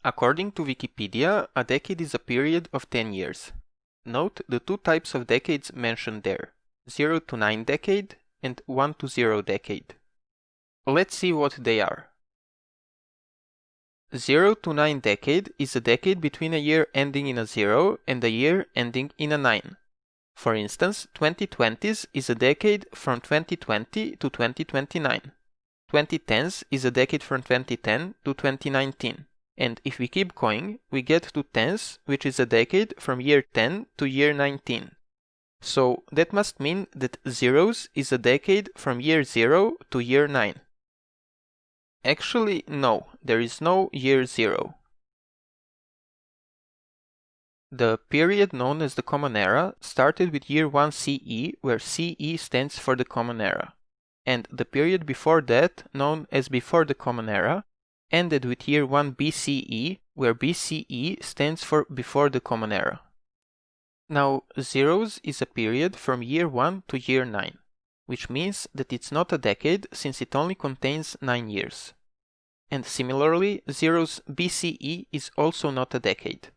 According to Wikipedia, a decade is a period of 10 years. Note the two types of decades mentioned there, 0 to 9 decade and 1 to 0 decade. Let's see what they are. 0 to 9 decade is a decade between a year ending in a 0 and a year ending in a 9. For instance, 2020s is a decade from 2020 to 2029. 2010s is a decade from 2010 to 2019. And if we keep going, we get to tens, which is a decade from year 10 to year 19. So that must mean that zeros is a decade from year 0 to year 9. Actually, no, there is no year 0. The period known as the Common Era started with year 1 CE, where CE stands for the Common Era. And the period before that, known as before the Common Era, ended with year 1 BCE, where BCE stands for before the Common Era. Now, zeros is a period from year 1 to year 9, which means that it's not a decade since it only contains 9 years. And similarly, zeros BCE is also not a decade.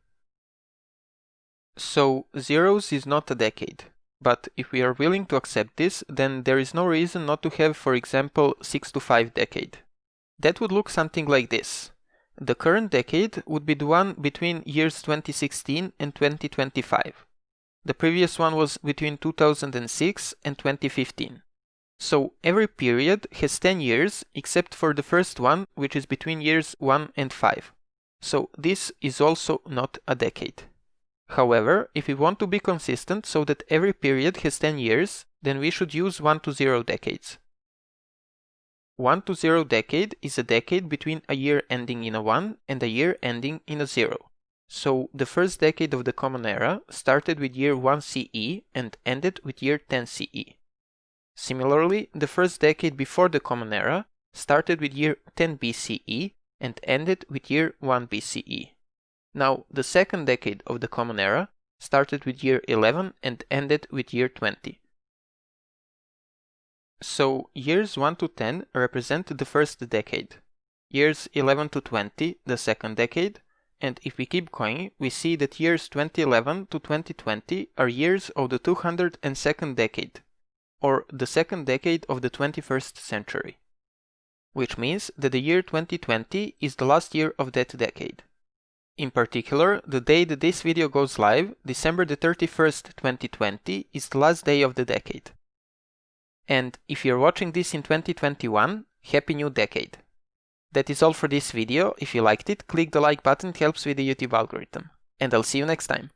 So, zeros is not a decade. But if we are willing to accept this, then there is no reason not to have, for example, 6 to 5 decade. That would look something like this. The current decade would be the one between years 2016 and 2025. The previous one was between 2006 and 2015. So every period has 10 years except for the first one, which is between years 1 and 5. So this is also not a decade. However, if we want to be consistent so that every period has 10 years, then we should use 1 to 0 decades. 1 to 0 decade is a decade between a year ending in a 1 and a year ending in a 0. So the first decade of the Common Era started with year 1 CE and ended with year 10 CE. Similarly, the first decade before the Common Era started with year 10 BCE and ended with year 1 BCE. Now, the second decade of the Common Era started with year 11 and ended with year 20. So, years 1 to 10 represent the first decade, years 11 to 20 the second decade, and if we keep going, we see that years 2011 to 2020 are years of the 202nd decade, or the second decade of the 21st century, which means that the year 2020 is the last year of that decade. In particular, the day that this video goes live, December the 31st, 2020, is the last day of the decade. And if you're watching this in 2021, Happy New Decade! That is all for this video. If you liked it, click the like button, it helps with the YouTube algorithm. And I'll see you next time.